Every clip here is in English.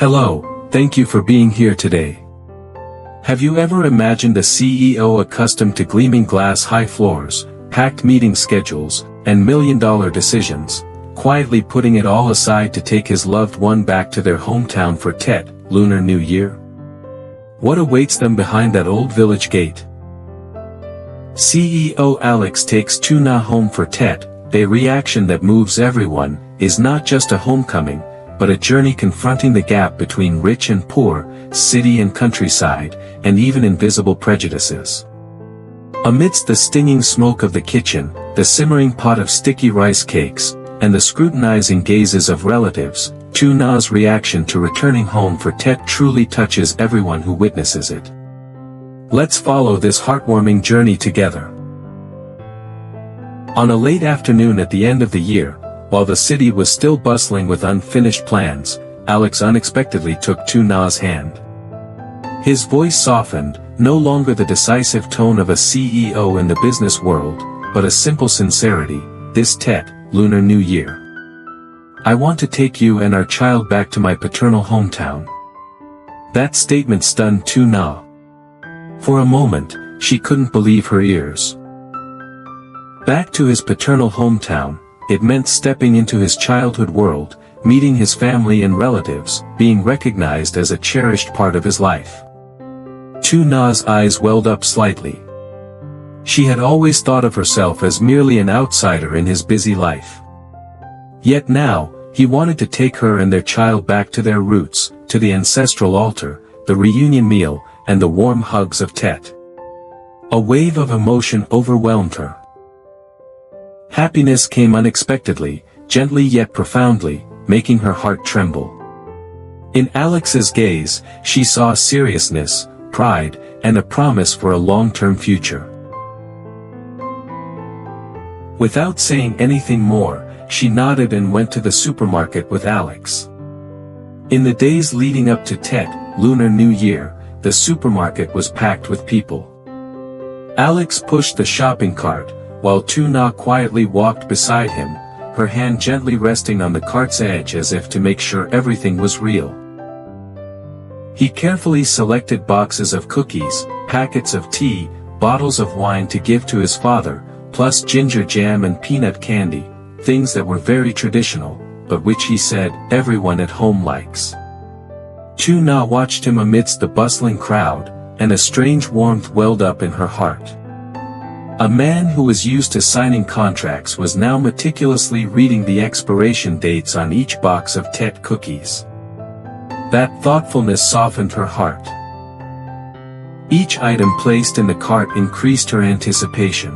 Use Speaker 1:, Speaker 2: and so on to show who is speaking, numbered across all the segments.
Speaker 1: Hello, thank you for being here today. Have you ever imagined a CEO accustomed to gleaming glass high floors, packed meeting schedules, and million-dollar decisions, quietly putting it all aside to take his loved one back to their hometown for Tet, Lunar New Year? What awaits them behind that old village gate? CEO Alex takes nhat home for Tet. A reaction that moves everyone, is not just a homecoming, but a journey confronting the gap between rich and poor, city and countryside, and even invisible prejudices. Amidst the stinging smoke of the kitchen, the simmering pot of sticky rice cakes, and the scrutinizing gazes of relatives, nhat's reaction to returning home for Tet truly touches everyone who witnesses it. Let's follow this heartwarming journey together. On a late afternoon at the end of the year, while the city was still bustling with unfinished plans, Alex unexpectedly took nhat's hand. His voice softened, no longer the decisive tone of a CEO in the business world, but a simple sincerity. This Tet, Lunar New Year, I want to take you and our child back to my paternal hometown. That statement stunned nhat. For a moment, she couldn't believe her ears. Back to his paternal hometown, it meant stepping into his childhood world, meeting his family and relatives, being recognized as a cherished part of his life. Nhat's eyes welled up slightly. She had always thought of herself as merely an outsider in his busy life. Yet now, he wanted to take her and their child back to their roots, to the ancestral altar, the reunion meal, and the warm hugs of Tet. A wave of emotion overwhelmed her. Happiness came unexpectedly, gently yet profoundly, making her heart tremble. In Alex's gaze, she saw seriousness, pride, and a promise for a long-term future. Without saying anything more, she nodded and went to the supermarket with Alex. In the days leading up to Tet, Lunar New Year, the supermarket was packed with people. Alex pushed the shopping cart, while nhat quietly walked beside him, her hand gently resting on the cart's edge as if to make sure everything was real. He carefully selected boxes of cookies, packets of tea, bottles of wine to give to his father, plus ginger jam and peanut candy, things that were very traditional, but which he said everyone at home likes. Nhat watched him amidst the bustling crowd, and a strange warmth welled up in her heart. A man who was used to signing contracts was now meticulously reading the expiration dates on each box of Tet cookies. That thoughtfulness softened her heart. Each item placed in the cart increased her anticipation.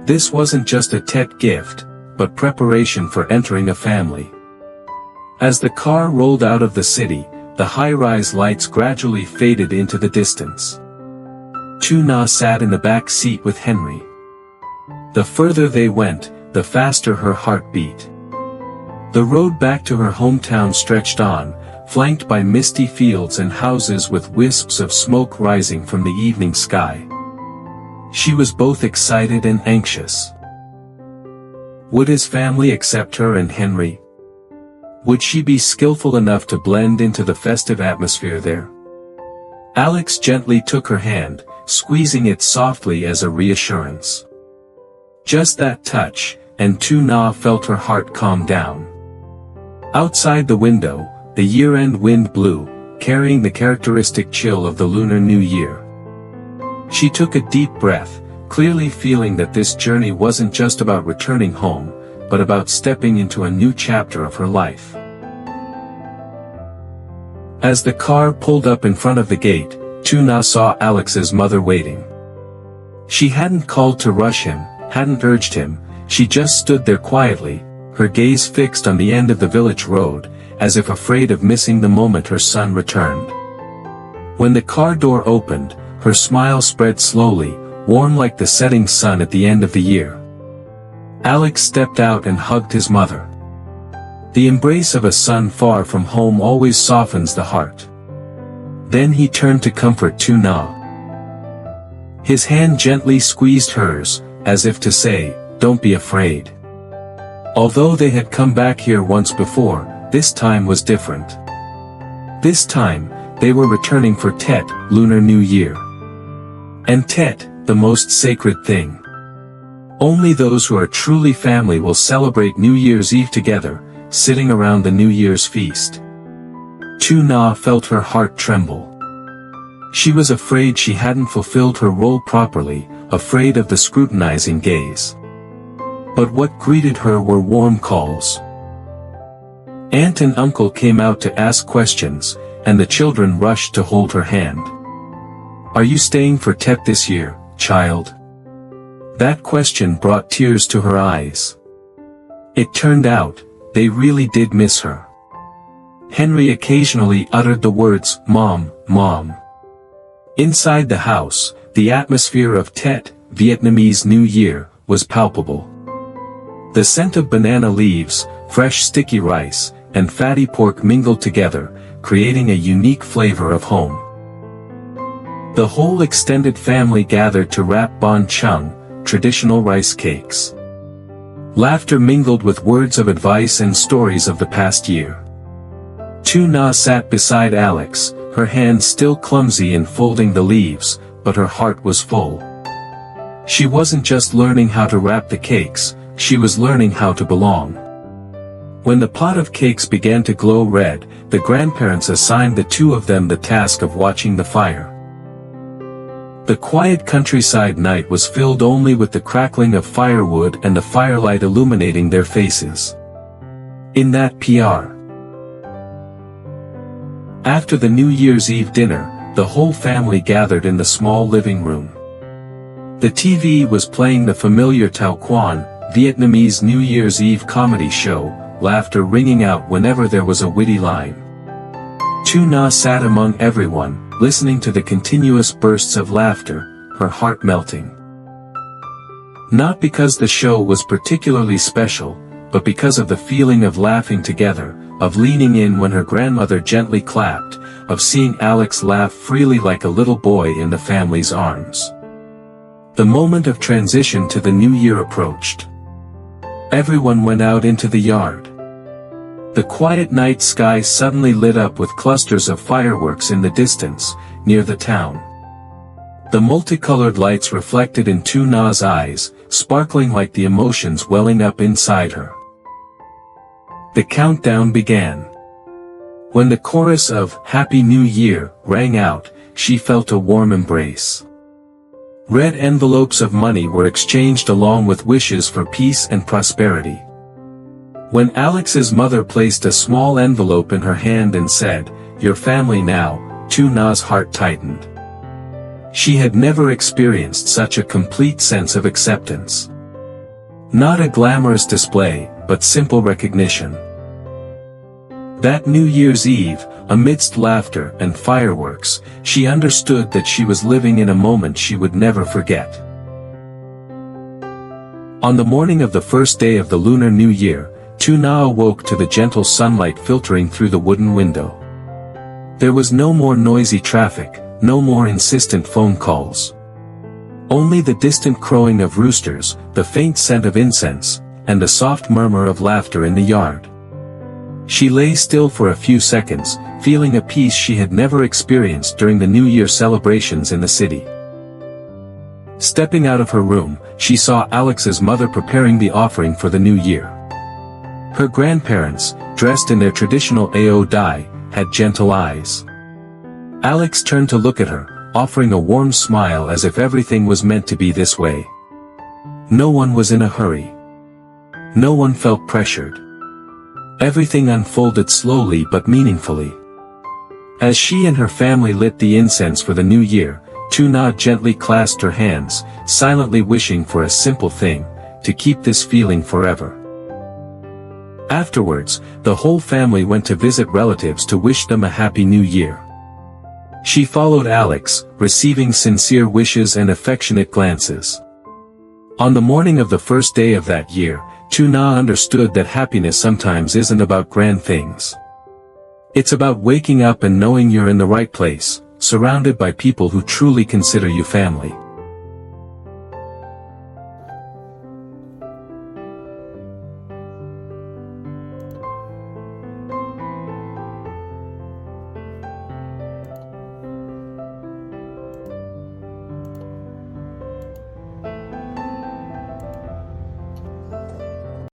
Speaker 1: This wasn't just a Tet gift, but preparation for entering a family. As the car rolled out of the city, the high-rise lights gradually faded into the distance. Nhat sat in the back seat with Henry. The further they went, the faster her heart beat. The road back to her hometown stretched on, flanked by misty fields and houses with wisps of smoke rising from the evening sky. She was both excited and anxious. Would his family accept her and Henry? Would she be skillful enough to blend into the festive atmosphere there? Alex gently took her hand, squeezing it softly as a reassurance. Just that touch, and nhat felt her heart calm down. Outside the window, the year-end wind blew, carrying the characteristic chill of the Lunar New Year. She took a deep breath, clearly feeling that this journey wasn't just about returning home, but about stepping into a new chapter of her life. As the car pulled up in front of the gate, nhat saw Alex's mother waiting. She hadn't called to rush him, hadn't urged him, she just stood there quietly, her gaze fixed on the end of the village road, as if afraid of missing the moment her son returned. When the car door opened, her smile spread slowly, warm like the setting sun at the end of the year. Alex stepped out and hugged his mother. The embrace of a son far from home always softens the heart. Then he turned to comfort nhat. His hand gently squeezed hers, as if to say, "Don't be afraid." Although they had come back here once before, this time was different. this time, they were returning for Tet, Lunar New Year. And Tet, the most sacred thing. Only those who are truly family will celebrate New Year's Eve together, sitting around the New Year's feast. Nhat felt her heart tremble. She was afraid she hadn't fulfilled her role properly, afraid of the scrutinizing gaze. But what greeted her were warm calls. Aunt and uncle came out to ask questions, and the children rushed to hold her hand. "Are you staying for Tet this year, child?" That question brought tears to her eyes. It turned out, they really did miss her. Henry occasionally uttered the words, "Mom, Mom." Inside the house, the atmosphere of Tet, Vietnamese New Year, was palpable. The scent of banana leaves, fresh sticky rice, and fatty pork mingled together, creating a unique flavor of home. The whole extended family gathered to wrap bon chung, traditional rice cakes. Laughter mingled with words of advice and stories of the past year. Nhat sat beside Alex, her hands still clumsy in folding the leaves, but her heart was full. She wasn't just learning how to wrap the cakes, she was learning how to belong. When the pot of cakes began to glow red, the grandparents assigned the two of them the task of watching the fire. The quiet countryside night was filled only with the crackling of firewood and the firelight illuminating their faces. In that PR. After the New Year's Eve dinner, the whole family gathered in the small living room. The TV was playing the familiar Tao Quan, Vietnamese New Year's Eve comedy show, laughter ringing out whenever there was a witty line. Nhat sat among everyone, listening to the continuous bursts of laughter, her heart melting. Not because the show was particularly special, but because of the feeling of laughing together, of leaning in when her grandmother gently clapped, of seeing Alex laugh freely like a little boy in the family's arms. The moment of transition to the new year approached. Everyone went out into the yard. The quiet night sky suddenly lit up with clusters of fireworks in the distance, near the town. The multicolored lights reflected in Nhat's eyes, sparkling like the emotions welling up inside her. The countdown began. When the chorus of "Happy New Year" rang out, she felt a warm embrace. Red envelopes of money were exchanged along with wishes for peace and prosperity. When Alex's mother placed a small envelope in her hand and said, "Your family now," Nhat's heart tightened. She had never experienced such a complete sense of acceptance. Not a glamorous display, but simple recognition. That New Year's Eve, amidst laughter and fireworks, she understood that she was living in a moment she would never forget. On the morning of the first day of the Lunar New Year, Nhat awoke to the gentle sunlight filtering through the wooden window. There was no more noisy traffic, no more insistent phone calls. Only the distant crowing of roosters, the faint scent of incense, and the soft murmur of laughter in the yard. She lay still for a few seconds, feeling a peace she had never experienced during the New Year celebrations in the city. Stepping out of her room, she saw Alex's mother preparing the offering for the new year. Her grandparents, dressed in their traditional Ao dye, had gentle eyes. Alex turned to look at her, offering a warm smile as if everything was meant to be this way. No one was in a hurry. No one felt pressured. Everything unfolded slowly but meaningfully. As she and her family lit the incense for the new year, Nhat gently clasped her hands, silently wishing for a simple thing, to keep this feeling forever. Afterwards, the whole family went to visit relatives to wish them a happy new year. She followed Alex, receiving sincere wishes and affectionate glances. On the morning of the first day of that year, Nhat understood that happiness sometimes isn't about grand things. It's about waking up and knowing you're in the right place, surrounded by people who truly consider you family.